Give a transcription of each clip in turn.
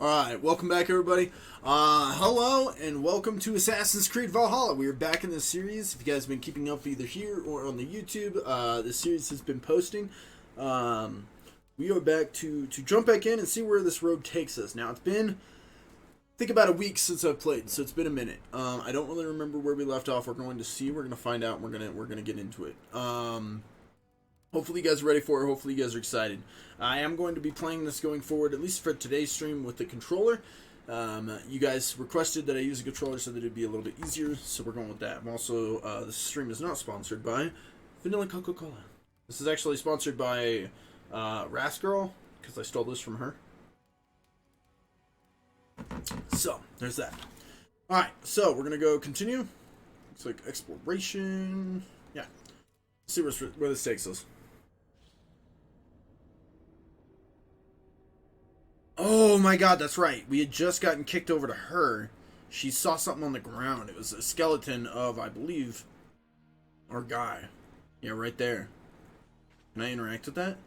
Alright, welcome back everybody. Hello and welcome to Assassin's Creed Valhalla. We are back in this series. If you guys have been keeping up either here or on the YouTube, this series has been posting. We are back to jump back in and see where this road takes us. Now it's been, I think, about a week since I've played, so it's been a minute. I don't really remember where we left off. We're going to see, we're going to find out, and we're gonna get into it. Hopefully you guys are ready for it. Hopefully you guys are excited. I am going to be playing this going forward, at least for today's stream, with the controller. You guys requested that I use a controller so that it'd be a little bit easier, so we're going with that. Also, this stream is not sponsored by Vanilla Coca-Cola. This is actually sponsored by Rath Girl, because I stole this from her. So, there's that. Alright, so we're going to go continue. Looks like exploration. Yeah. Let's see where this takes us. Oh my god, that's right. We had just gotten kicked over to her. She saw something on the ground. It was a skeleton of, I believe, our guy. Yeah, right there. Can I interact with that?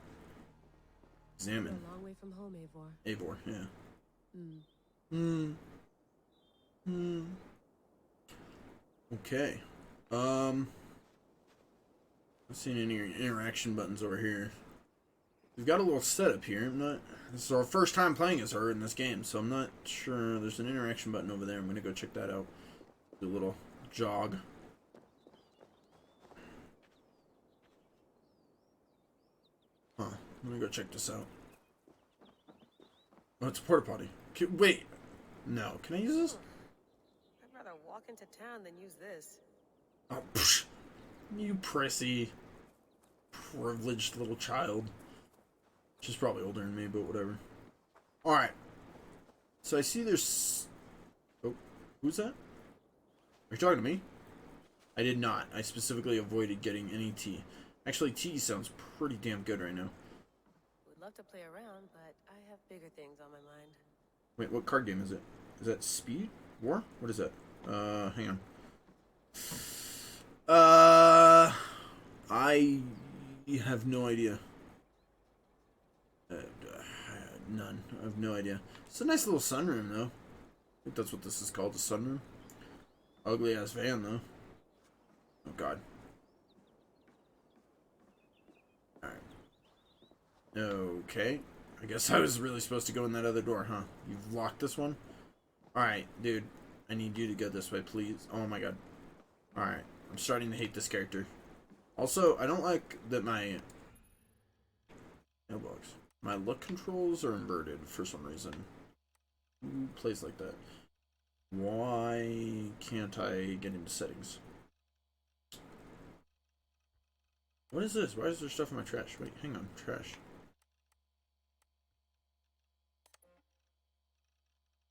Examine. A long way from home, Eivor. Eivor, yeah. Okay. I'm seeing any interaction buttons over here. We've got a little setup here. This is our first time playing as her in this game, so I'm not sure. There's an interaction button over there. I'm gonna go check that out. Do a little jog. Huh. I'm gonna go check this out. Oh, it's a porta potty. Wait. No. Can I use this? I'd rather walk into town than use this. Oh, psh. You prissy, privileged little child. She's probably older than me, but whatever. Alright. So I see there's... Oh, who's that? Are you talking to me? I did not. I specifically avoided getting any tea. Actually, tea sounds pretty damn good right now. Would love to play around, but I have bigger things on my mind. Wait, what card game is it? Is that Speed? War? What is that? Hang on. I have no idea. None. I have no idea. It's a nice little sunroom, though. I think that's what this is called, a sunroom. Ugly ass van, though. Oh god. Alright. Okay. I guess I was really supposed to go in that other door, huh? You've locked this one? Alright, dude. I need you to go this way, please. Oh my god. Alright. I'm starting to hate this character. Also, I don't like that my mailbox. My look controls are inverted for some reason. Who plays like that? Why can't I get into settings? What is this? Why is there stuff in my trash? Wait, hang on. Trash.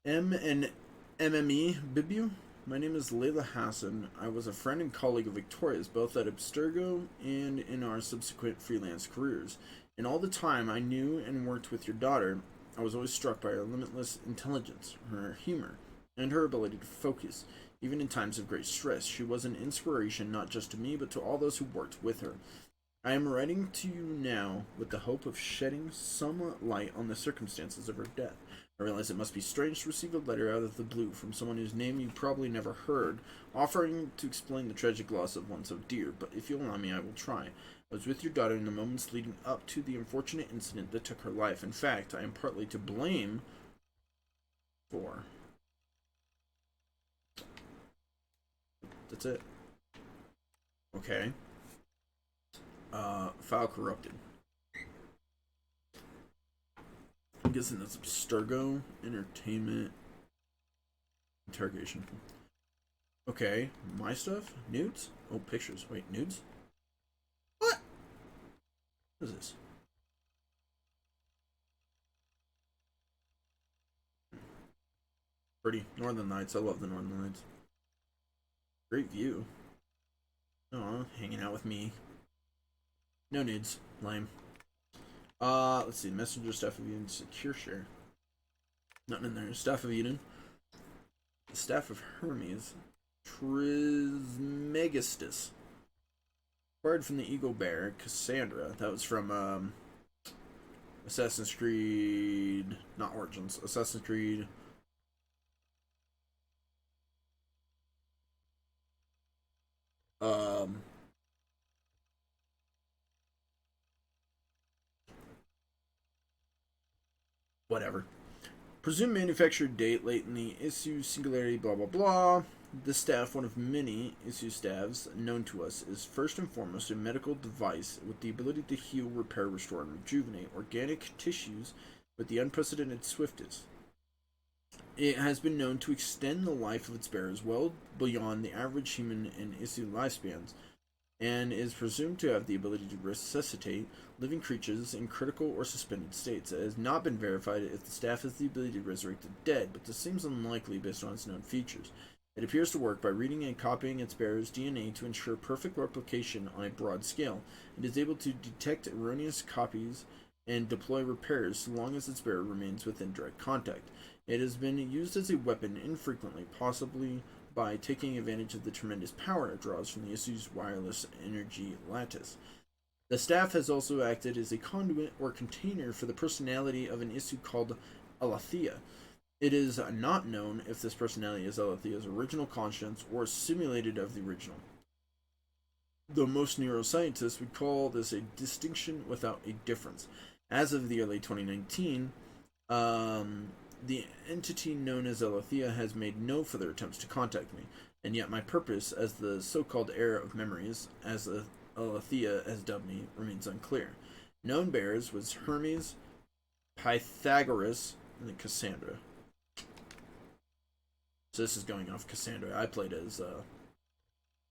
M and MME Bibu? My name is Layla Hassan. I was a friend and colleague of Victoria's, both at Abstergo and in our subsequent freelance careers. In all the time I knew and worked with your daughter, I was always struck by her limitless intelligence, her humor, and her ability to focus. Even in times of great stress, she was an inspiration not just to me, but to all those who worked with her. I am writing to you now with the hope of shedding some light on the circumstances of her death. I realize it must be strange to receive a letter out of the blue from someone whose name you probably never heard, offering to explain the tragic loss of one so dear, but if you'll allow me, I will try. I was with your daughter in the moments leading up to the unfortunate incident that took her life. In fact, I am partly to blame for... That's it. Okay. File corrupted. I'm guessing that's Abstergo. Entertainment. Interrogation. Okay. My stuff? Nudes? Oh, pictures. Wait, nudes? What? What is this? Pretty. Northern Lights. I love the Northern Lights. Great view. Aw, hanging out with me. No nudes. Lame. Let's see. Messenger, Staff of Eden, Secure Share. Nothing in there. Staff of Eden. The Staff of Hermes. Trismegistus. Acquired from the Eagle Bear, Cassandra. That was from, Assassin's Creed, not Origins, Assassin's Creed. Um, Whatever. Presumed manufacture date late in the issue singularity, blah blah blah. This staff, one of many issue staffs known to us, is first and foremost a medical device with the ability to heal, repair, restore, and rejuvenate organic tissues with the unprecedented swiftness. It has been known to extend the life of its bearers well beyond the average human and issue lifespans, and is presumed to have the ability to resuscitate living creatures in critical or suspended states. It has not been verified if the staff has the ability to resurrect the dead, but this seems unlikely based on its known features. It appears to work by reading and copying its bearer's DNA to ensure perfect replication on a broad scale. It is able to detect erroneous copies and deploy repairs so long as its bearer remains within direct contact. It has been used as a weapon infrequently, possibly by taking advantage of the tremendous power it draws from the issue's wireless energy lattice. The staff has also acted as a conduit or container for the personality of an issue called Alethea. It is not known if this personality is Alethea's original conscience or simulated of the original, though most neuroscientists would call this a distinction without a difference. As of the early 2019, the entity known as Alethea has made no further attempts to contact me, and yet my purpose as the so-called heir of memories, as Alethea has dubbed me, remains unclear. Known bearers was Hermes, Pythagoras, and then Cassandra. So this is going off Cassandra. I played as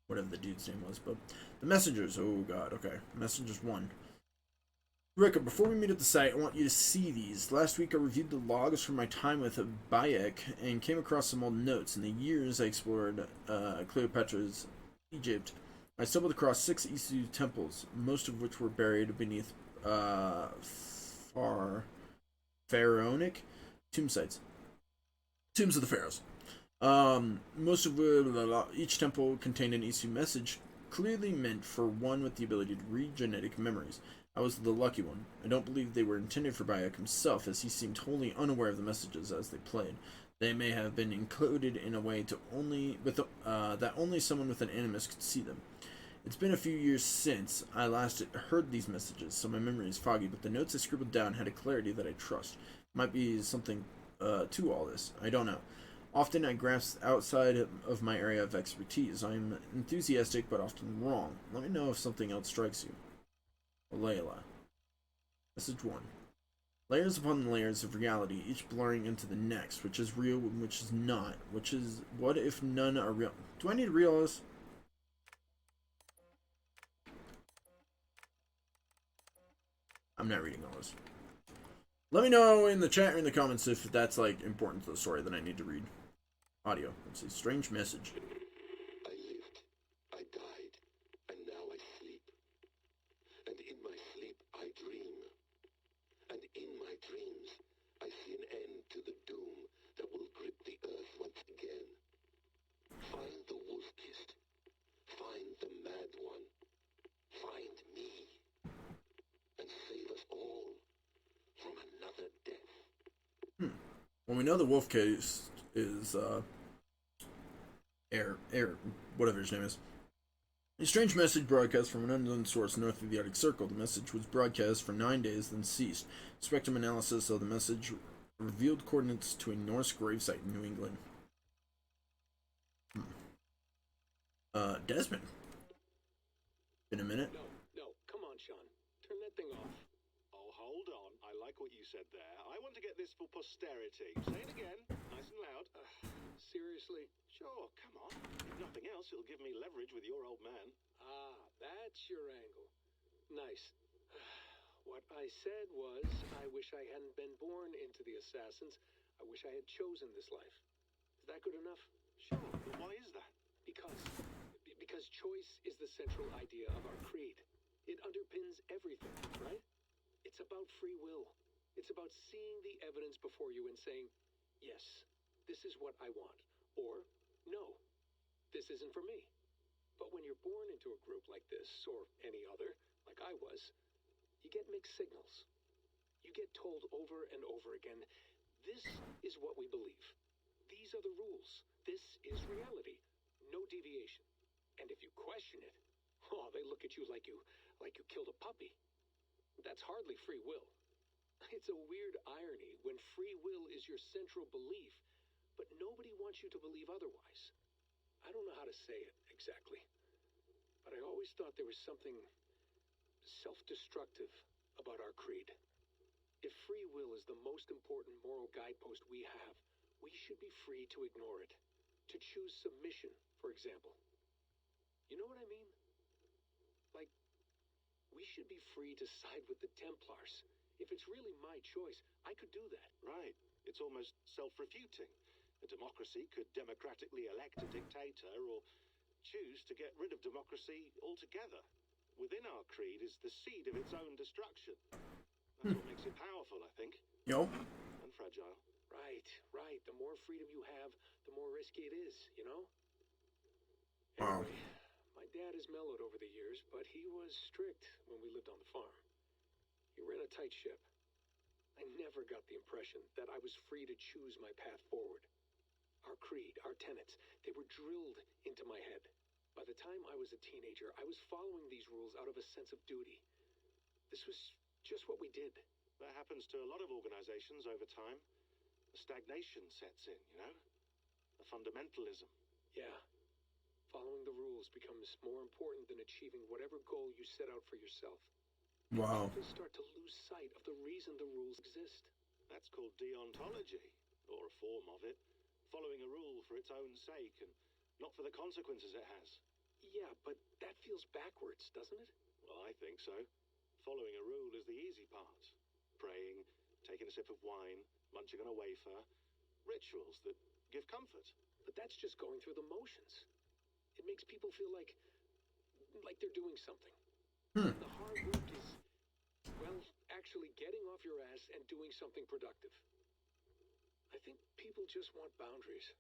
whatever the dude's name was, but the messengers. Oh god, okay. Messengers 1. Ricka, before we meet at the site, I want you to see these. Last week I reviewed the logs from my time with Bayek and came across some old notes. In the years I explored Cleopatra's Egypt, I stumbled across 6 Isu temples, most of which were buried beneath pharaonic tomb sites. Tombs of the pharaohs. Most of each temple contained an Isu message, clearly meant for one with the ability to read genetic memories. I was the lucky one. I don't believe they were intended for Bayek himself, as he seemed wholly unaware of the messages as they played. They may have been encoded in a way that only someone with an animus could see them. It's been a few years since I last heard these messages, so my memory is foggy, but the notes I scribbled down had a clarity that I trust. Might be something to all this. I don't know. Often I grasp outside of my area of expertise. I am enthusiastic, but often wrong. Let me know if something else strikes you. Layla. Message 1. Layers upon layers of reality, each blurring into the next, which is real and which is not. Which is, what if none are real? Do I need to read all this? I'm not reading all this. Let me know in the chat or in the comments if that's like important to the story that I need to read. Audio. Let's see. Strange message. I lived, I died, and now I sleep. And in my sleep I dream. And in my dreams I see an end to the doom that will grip the earth once again. Find the wolf-kissed. Find the mad one. Find me. And save us all from another death. Well, we know the wolf case is air, whatever his name is. A strange message broadcast from an unknown source north of the Arctic Circle. The message was broadcast for 9 days, then ceased. Spectrum analysis of the message revealed coordinates to a Norse gravesite in New England. Desmond. Been a minute. No, come on, Sean. Turn that thing off. Oh, hold on. I like what you said there. I want to get this for posterity. Say it again, nice and loud. Seriously? Sure, come on. If nothing else, it'll give me leverage with your old man. Ah, that's your angle. Nice. What I said was, I wish I hadn't been born into the Assassins. I wish I had chosen this life. Is that good enough? Sure, but why is that? Because choice is the central idea of our creed. It underpins everything, right? It's about free will. It's about seeing the evidence before you and saying, yes, this is what I want. Or, no, this isn't for me. But when you're born into a group like this, or any other, like I was, you get mixed signals. You get told over and over again, this is what we believe. These are the rules. This is reality. No deviation. And if you question it, oh, they look at you like you killed a puppy. That's hardly free will. It's a weird irony when free will is your central belief, but nobody wants you to believe otherwise. I don't know how to say it exactly, but I always thought there was something self-destructive about our creed. If free will is the most important moral guidepost we have, we should be free to ignore it. To choose submission, for example. You know what I mean? Like, we should be free to side with the Templars. If it's really my choice, I could do that. Right. It's almost self-refuting. A democracy could democratically elect a dictator or choose to get rid of democracy altogether. Within our creed is the seed of its own destruction. That's what makes it powerful, I think. Yo. And fragile. Right. The more freedom you have, the more risky it is, you know? Wow. Anyway, my dad has mellowed over the years, but he was strict when we lived on the farm. He ran a tight ship. I never got the impression that I was free to choose my path forward. Our creed, our tenets, they were drilled into my head. By the time I was a teenager, I was following these rules out of a sense of duty. This was just what we did. That happens to a lot of organizations over time. The stagnation sets in, you know? The fundamentalism. Yeah. Following the rules becomes more important than achieving whatever goal you set out for yourself. Wow. People start to lose sight of the reason the rules exist. That's called deontology, or a form of it. Following a rule for its own sake and not for the consequences it has. Yeah, but that feels backwards, doesn't it? Well, I think so. Following a rule is the easy part. Praying, taking a sip of wine, munching on a wafer. Rituals that give comfort. But that's just going through the motions. It makes people feel like they're doing something. The hard work is, well, actually getting off your ass and doing something productive. I think people just want boundaries.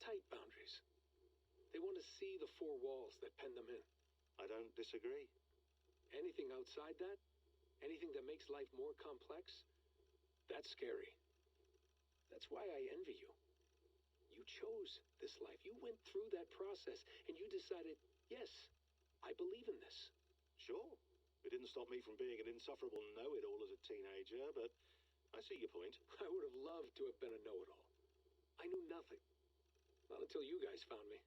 Tight boundaries. They want to see the four walls that pen them in. I don't disagree. Anything outside that, anything that makes life more complex, that's scary. That's why I envy you. You chose this life. You went through that process and you decided, yes, I believe in this. Sure. It didn't stop me from being an insufferable know-it-all as a teenager, but I see your point. I would have loved to have been a know-it-all. I knew nothing. Not until you guys found me.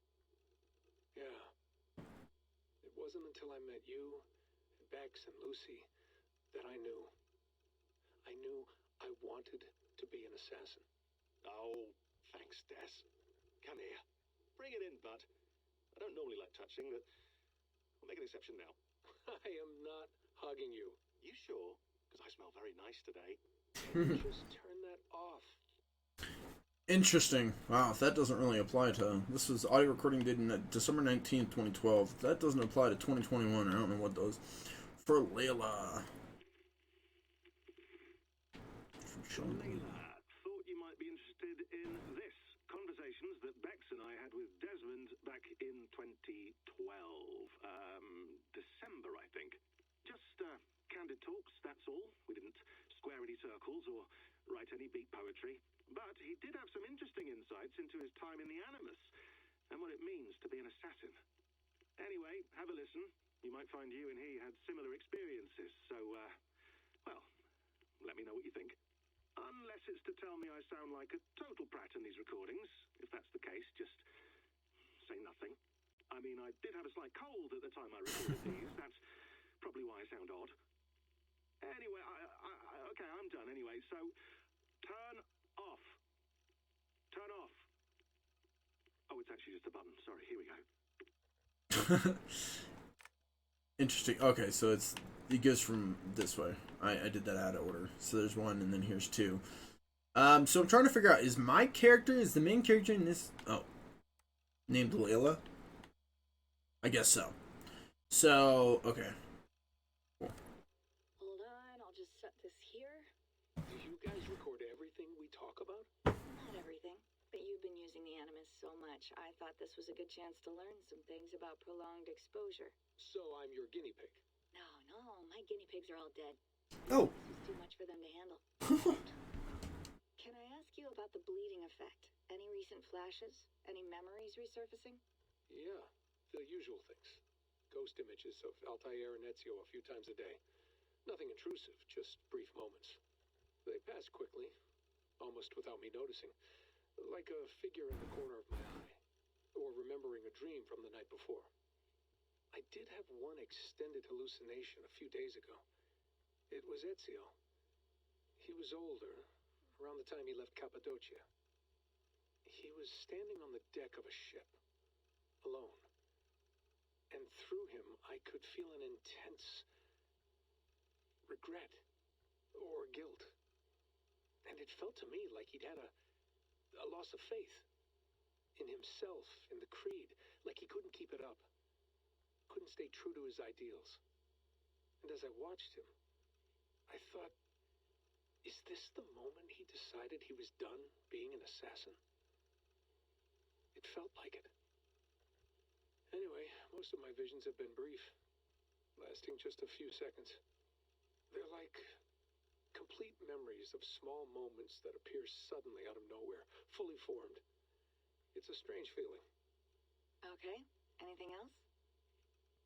Yeah. It wasn't until I met you, and Bex, and Lucy that I knew. I knew I wanted to be an assassin. Oh, thanks, Des. Come here. Bring it in, bud. I don't normally like touching, but I'll make an exception now. I am not hugging you. You sure? Because I smell very nice today. Just turn that off. Interesting. Wow, that doesn't really apply to... This was audio recording dated December 19th, 2012. That doesn't apply to 2021. I don't know what does. For Layla. Layla, thought you might be interested in this. Conversations that Bex and I had with Desmond back in 2012. December, I think. Just candid talks, that's all. We didn't square any circles or write any beat poetry. But he did have some interesting insights into his time in the Animus and what it means to be an assassin. Anyway, have a listen. You might find you and he had similar experiences. So, well, let me know what you think. Unless it's to tell me I sound like a total prat in these recordings. If that's the case, just say nothing. I mean, I did have a slight cold at the time I recorded these. That's probably why I sound odd. Anyway, okay, I'm done anyway. So, turn off. Turn off. Oh, it's actually just a button. Sorry, here we go. Interesting. Okay, so it goes from this way. I did that out of order. So there's one, and then here's two. So I'm trying to figure out, is the main character in this... Oh. Named Layla? I guess so. So, okay. Cool. Hold on, I'll just set this here. Do you guys record everything we talk about? Not everything, but you've been using the Animus so much, I thought this was a good chance to learn some things about prolonged exposure. So I'm your guinea pig. No, my guinea pigs are all dead. Oh. This is too much for them to handle. Can I ask you about the bleeding effect? Any recent flashes? Any memories resurfacing? Yeah, the usual things. Ghost images of Altair and Ezio a few times a day. Nothing intrusive, just brief moments. They pass quickly, almost without me noticing. Like a figure in the corner of my eye. Or remembering a dream from the night before. I did have one extended hallucination a few days ago. It was Ezio. He was older, around the time he left Cappadocia. He was standing on the deck of a ship, alone. And through him, I could feel an intense regret or guilt. And it felt to me like he'd had a loss of faith in himself, in the creed, like he couldn't keep it up, couldn't stay true to his ideals. And as I watched him, I thought, is this the moment he decided he was done being an assassin? It felt like it. Anyway, most of my visions have been brief, lasting just a few seconds. They're like complete memories of small moments that appear suddenly out of nowhere, fully formed. It's a strange feeling. Okay. Anything else?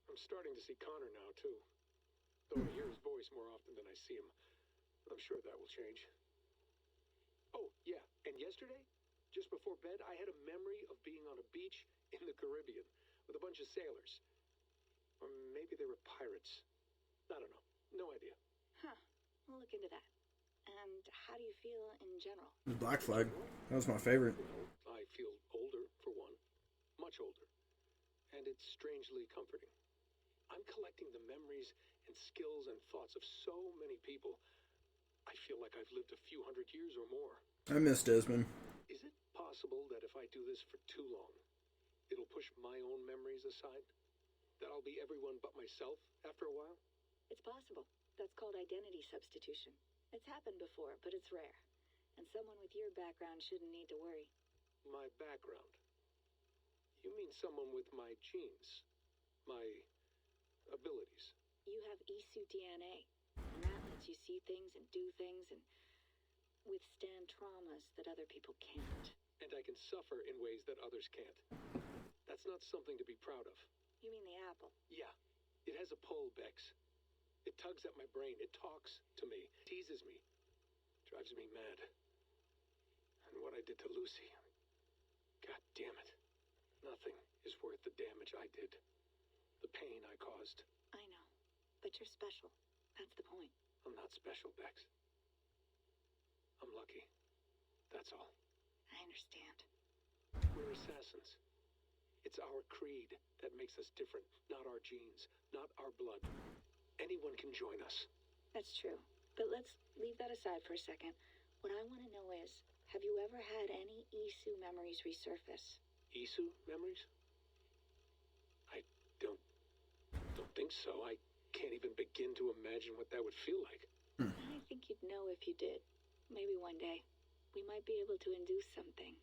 I'm starting to see Connor now, too. Though I hear his voice more often than I see him. I'm sure that will change. Oh, yeah, and yesterday, just before bed, I had a memory of being on a beach in the Caribbean with a bunch of sailors. Or maybe they were pirates. I don't know. No idea. Huh. We'll look into that. And how do you feel in general? The Black Flag. That was my favorite. Well, I feel older, for one. Much older. And it's strangely comforting. I'm collecting the memories and skills and thoughts of so many people. I feel like I've lived a few hundred years or more. I miss Desmond. Is it possible that if I do this for too long, it'll push my own memories aside? That I'll be everyone but myself after a while? It's possible. That's called identity substitution. It's happened before, but it's rare. And someone with your background shouldn't need to worry. My background? You mean someone with my genes? My abilities? You have Isu DNA, and that lets you see things and do things and withstand traumas that other people can't. And I can suffer in ways that others can't. That's not something to be proud of. You mean the apple? Yeah. It has a pull, Bex. It tugs at my brain. It talks to me. Teases me. Drives me mad. And what I did to Lucy... God damn it. Nothing is worth the damage I did. The pain I caused. I know. But you're special. That's the point. I'm not special, Bex. I'm lucky. That's all. I understand. We're assassins. It's our creed that makes us different, not our genes, not our blood. Anyone can join us. That's true. But let's leave that aside for a second. What I want to know is, have you ever had any Isu memories resurface? Isu memories? I don't think so. I can't even begin to imagine what that would feel like. I think you'd know if you did. Maybe one day. We might be able to induce something.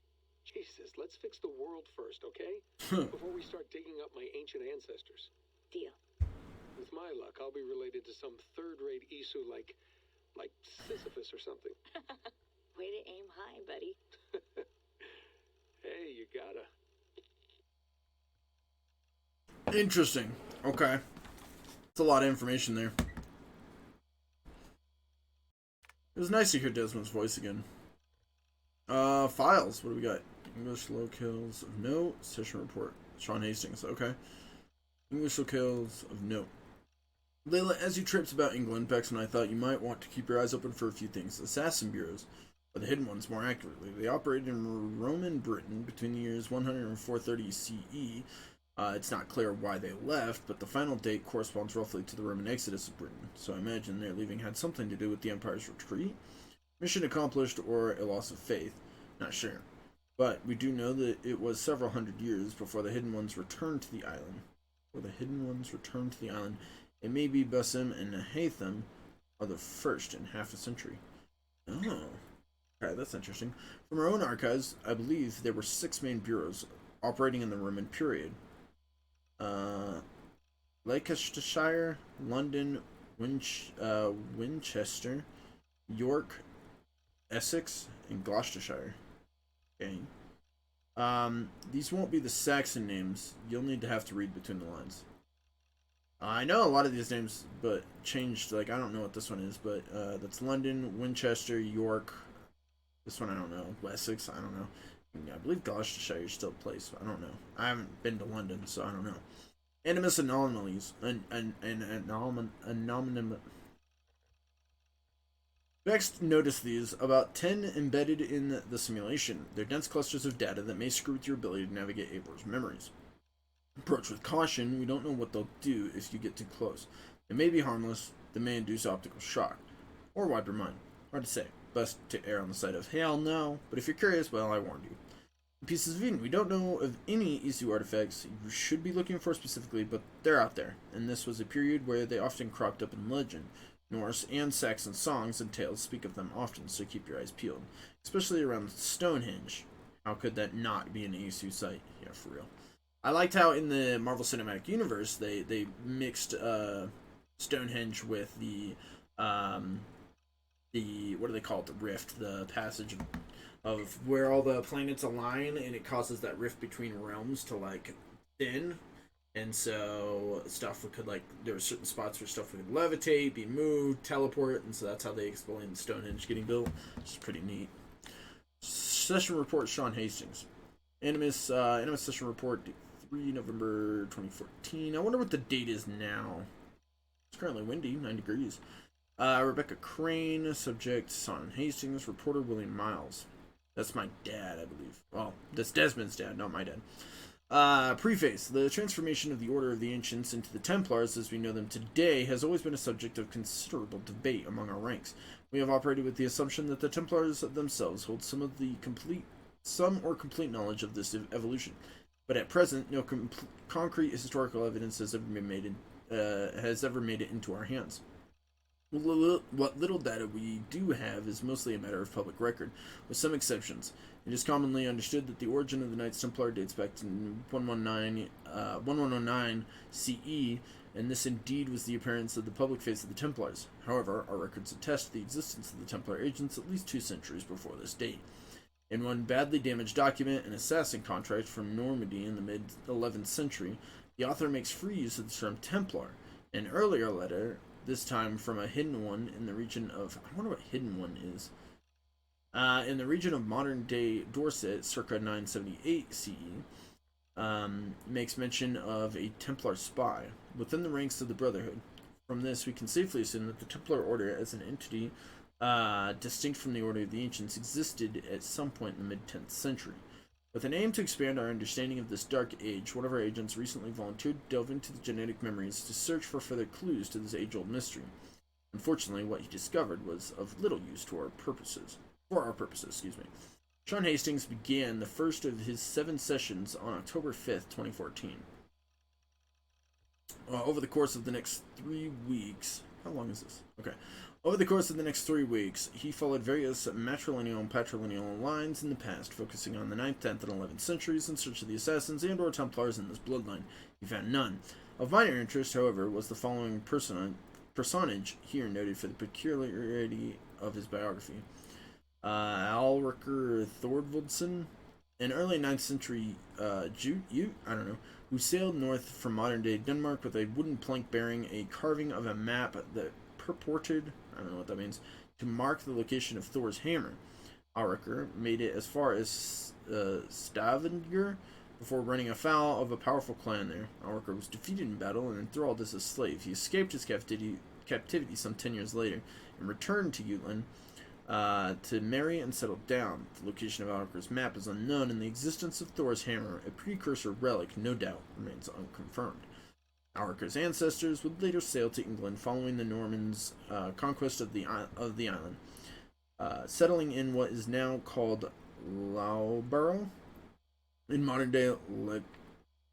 Jesus, let's fix the world first, okay? Before we start digging up my ancient ancestors. Deal. With my luck, I'll be related to some third-rate Isu like Sisyphus or something. Way to aim high, buddy. Hey, you gotta. Interesting. Okay. It's a lot of information there. It was nice to hear Desmond's voice again. Files. What do we got? English locales of note. Session report. Sean Hastings. Okay. English locales of note. Layla, as you traipse about England, Bex and I thought you might want to keep your eyes open for a few things. Assassin bureaus, or the hidden ones more accurately. They operated in Roman Britain between the years 100 and 430 CE. It's not clear why they left, but the final date corresponds roughly to the Roman exodus of Britain, so I imagine their leaving had something to do with the Empire's retreat. Mission accomplished or a loss of faith, not sure. But we do know that it was several hundred years before the hidden ones returned to the island. It may be Basim and Hatham are the first in half a century. Oh. Okay, that's interesting. From our own archives, I believe there were 6 main bureaus operating in the Roman period. Leicestershire, London, Winchester, York, Essex, and Gloucestershire. Okay. These won't be the Saxon names. You'll need to have to read between the lines. I know a lot of these names, but changed. Like, I don't know what this one is, but that's London, Winchester, York. This one I don't know. Wessex, I don't know. I believe Gloucestershire is still a place. I don't know. I haven't been to London, so I don't know. Animus anomalies. Next, notice these. About 10 embedded in the simulation. They're dense clusters of data that may screw with your ability to navigate Abor's memories. Approach with caution. We don't know what they'll do if you get too close. They may be harmless. They may induce optical shock. Or wipe your mind. Hard to say. Best to err on the side of hell no. But if you're curious, well, I warned you. Pieces of Eden. We don't know of any ECU artifacts you should be looking for specifically, but they're out there. And this was a period where they often cropped up in legend. Norse and Saxon songs and tales speak of them often, so keep your eyes peeled. Especially around Stonehenge. How could that not be an ECU site? Yeah, for real. I liked how in the Marvel Cinematic Universe they mixed Stonehenge with the what do they call it? The rift, the passage of where all the planets align, and it causes that rift between realms to like thin, and so stuff could like there were certain spots where stuff would levitate, be moved, teleport, and so that's how they explained Stonehenge getting built, which is pretty neat. Session report: Sean Hastings. Animus session report 3 November 2014. I wonder what the date is now. It's currently windy, 9 degrees. Rebecca Crane, subject Sean Hastings, reporter William Miles. That's my dad, I believe. Well, that's Desmond's dad, not my dad. Preface. The transformation of the Order of the Ancients into the Templars as we know them today has always been a subject of considerable debate among our ranks. We have operated with the assumption that the Templars themselves hold some or complete knowledge of this evolution. But at present, no concrete historical evidence has ever made it into our hands. What little data we do have is mostly a matter of public record, with some exceptions. It is commonly understood that the origin of the Knights Templar dates back to 1109 CE, and this indeed was the appearance of the public face of the Templars. However, our records attest to the existence of the Templar agents at least 2 centuries before this date. In one badly damaged document, an assassin contract from Normandy in the mid-11th century, the author makes free use of the term Templar. An earlier letter, this time from a hidden one in the region of... I wonder what hidden one is. In the region of modern-day Dorset, circa 978 CE, makes mention of a Templar spy within the ranks of the Brotherhood. From this, we can safely assume that the Templar Order as an entity distinct from the Order of the Ancients existed at some point in the mid-10th century. With an aim to expand our understanding of this dark age, one of our agents recently volunteered to delve into the genetic memories to search for further clues to this age-old mystery. Unfortunately, what he discovered was of little use to our purposes. Sean Hastings began the first of his 7 sessions on October 5th, 2014. Over the course of the next 3 weeks... How long is this? Okay. Over the course of the next 3 weeks, he followed various matrilineal and patrilineal lines in the past, focusing on the 9th, 10th, and 11th centuries in search of the assassins and or Templars in this bloodline. He found none. Of minor interest, however, was the following personage here noted for the peculiarity of his biography. Alriker Thorvaldsen, an early 9th century Jute, who sailed north from modern-day Denmark with a wooden plank bearing a carving of a map that purported, I don't know what that means, to mark the location of Thor's hammer. Auriker made it as far as Stavanger before running afoul of a powerful clan there. Auriker was defeated in battle and enthralled as a slave. He escaped his captivity some 10 years later and returned to Jutland to marry and settle down. The location of Auriker's map is unknown, and the existence of Thor's hammer, a precursor relic, no doubt remains unconfirmed. Auriker's ancestors would later sail to England following the Normans' conquest of the island, settling in what is now called Loughborough, in modern-day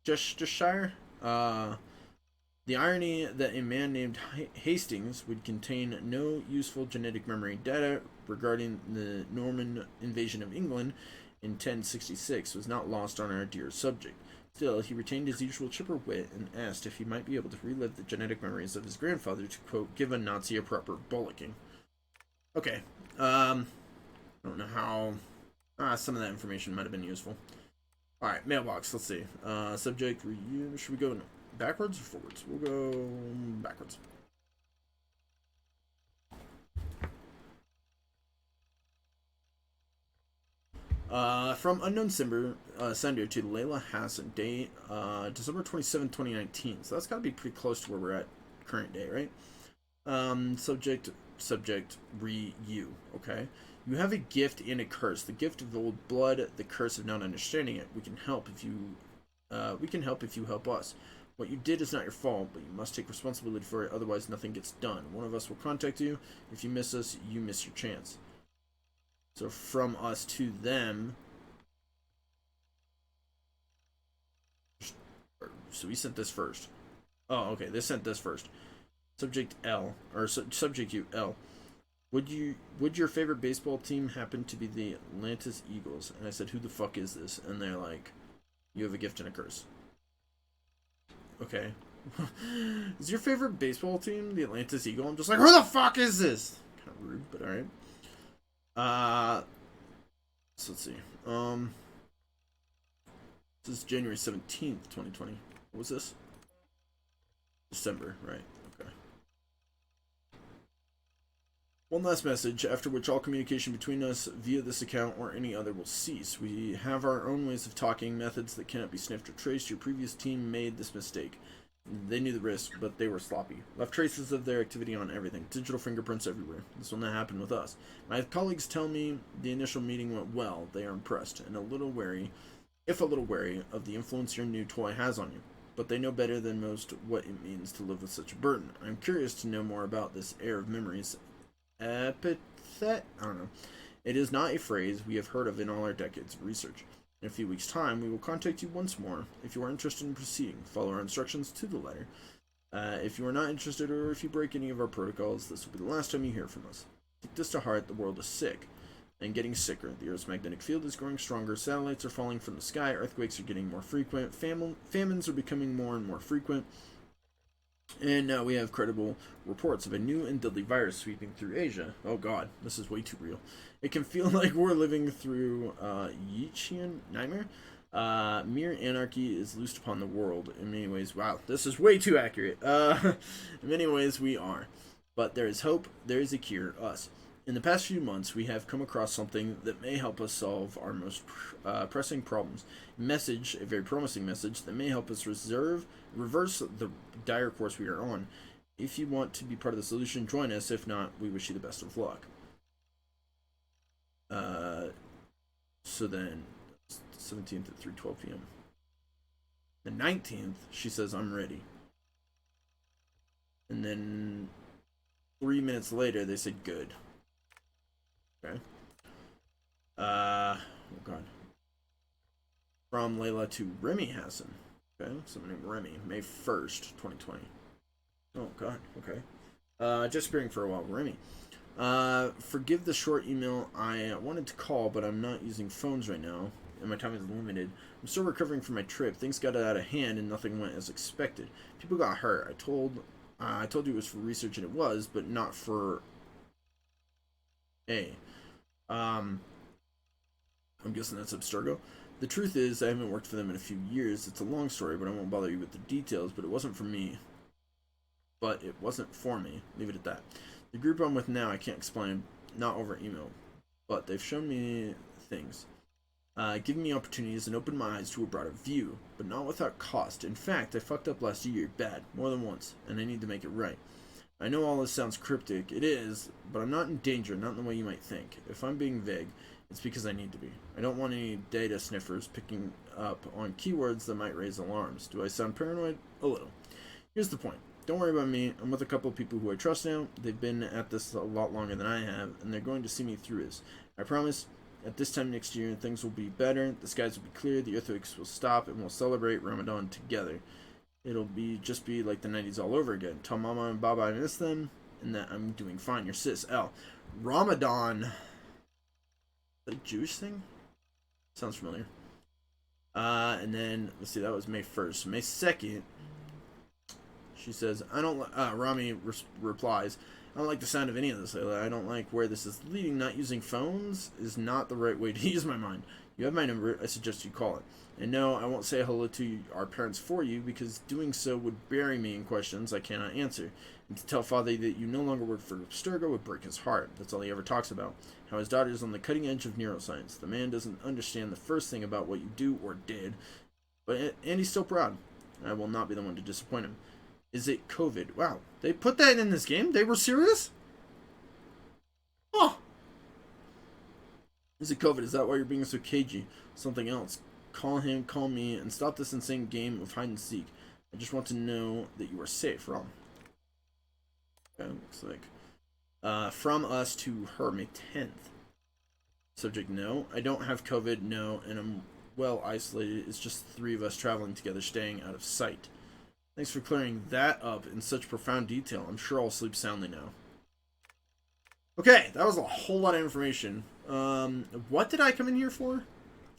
Leicestershire. The irony that a man named Hastings would contain no useful genetic memory data regarding the Norman invasion of England in 1066 was not lost on our dear subject. Still, he retained his usual chipper wit and asked if he might be able to relive the genetic memories of his grandfather to, quote, give a Nazi a proper bollocking. Okay, I don't know how... some of that information might have been useful. Alright, mailbox, let's see. Subject, should we go backwards or forwards? We'll go backwards. From unknown sender to Layla Hassan, date December 27, 2019. So that's got to be pretty close to where we're at current day, right? Subject, you, okay? You have a gift and a curse. The gift of old blood, the curse of not understanding it. We can help if you help us. What you did is not your fault, but you must take responsibility for it, otherwise nothing gets done. One of us will contact you. If you miss us, you miss your chance. So from us to them. So we sent this first. Oh, okay. They sent this first. Subject L, or subject you L. Would your favorite baseball team happen to be the Atlantis Eagles? And I said, who the fuck is this? And they're like, you have a gift and a curse. Okay. Is your favorite baseball team the Atlantis Eagle? I'm just like, who the fuck is this? Kind of rude, but alright. So let's see. This is January 17th, 2020. What was this? December, right. Okay. One last message, after which all communication between us via this account or any other will cease. We have our own ways of talking, methods that cannot be sniffed or traced. Your previous team made this mistake. They knew the risk, but they were sloppy. Left traces of their activity on everything. Digital fingerprints everywhere. This will not happen with us. My colleagues tell me the initial meeting went well. They are impressed and a little wary of the influence your new toy has on you. But they know better than most what it means to live with such a burden. I'm curious to know more about this heir of memories. Epithet? I don't know. It is not a phrase we have heard of in all our decades of research. In a few weeks' time, we will contact you once more. If you are interested in proceeding, follow our instructions to the letter. If you are not interested or if you break any of our protocols, this will be the last time you hear from us. Take this to heart, the world is sick and getting sicker. The Earth's magnetic field is growing stronger, satellites are falling from the sky, earthquakes are getting more frequent, famines are becoming more and more frequent, and now we have credible reports of a new and deadly virus sweeping through Asia. Oh god, this is way too real. It can feel like we're living through Yechian nightmare. Mere anarchy is loosed upon the world. In many ways, wow, this is way too accurate. In many ways, we are. But there is hope, there is a cure, us. In the past few months, we have come across something that may help us solve our most pressing problems. A very promising message, that may help us reverse the dire course we are on. If you want to be part of the solution, join us. If not, we wish you the best of luck. So then, 17th at 3:12 p.m. The 19th, she says, I'm ready. And then 3 minutes later, they said, good. Okay. Oh god. From Layla to Remy Hassan. Okay, someone named Remy. May 1st, 2020. Oh god, okay. Just speaking for a while, Remy. Forgive the short email. I wanted to call, but I'm not using phones right now, and my time is limited. I'm still recovering from my trip. Things got out of hand, and nothing went as expected. People got hurt. I told you it was for research, and it was, but not for I'm guessing that's Abstergo. The truth is, I haven't worked for them in a few years. It's a long story, but I won't bother you with the details, but it wasn't for me. But it wasn't for me. Leave it at that. The group I'm with now, I can't explain, not over email, but they've shown me things. Giving me opportunities and opened my eyes to a broader view, but not without cost. In fact, I fucked up last year, bad, more than once, and I need to make it right. I know all this sounds cryptic. It is, but I'm not in danger, not in the way you might think. If I'm being vague, it's because I need to be. I don't want any data sniffers picking up on keywords that might raise alarms. Do I sound paranoid? A little. Here's the point. Don't worry about me. I'm with a couple of people who I trust now. They've been at this a lot longer than I have, and they're going to see me through this. I promise, at this time next year, things will be better, the skies will be clear, the earthquakes will stop, and we'll celebrate Ramadan together. It'll just be like the 90s all over again. Tell Mama and Baba I miss them, and that I'm doing fine. Your sis, L. Ramadan. Is that a Jewish thing? Sounds familiar. And then, let's see, that was May 1st. May 2nd, she says, Rami replies, I don't like the sound of any of this, Layla. I don't like where this is leading. Not using phones is not the right way to use my mind. You have my number. I suggest you call it. And no, I won't say hello to our parents for you, because doing so would bury me in questions I cannot answer. And to tell father that you no longer work for Abstergo would break his heart. That's all he ever talks about. How his daughter is on the cutting edge of neuroscience. The man doesn't understand the first thing about what you do or did. And he's still proud. I will not be the one to disappoint him. Is it COVID? Wow, they put that in this game? They were serious? Oh. Is it COVID? Is that why you're being so cagey? Something else. Call him, call me, and stop this insane game of hide and seek. I just want to know that you are safe, Rom. Okay, looks like. From us to her, May 10th. Subject, no. I don't have COVID, no, and I'm well isolated. It's just 3 of us traveling together, staying out of sight. Thanks for clearing that up in such profound detail. I'm sure I'll sleep soundly now. Okay, that was a whole lot of information. What did I come in here for?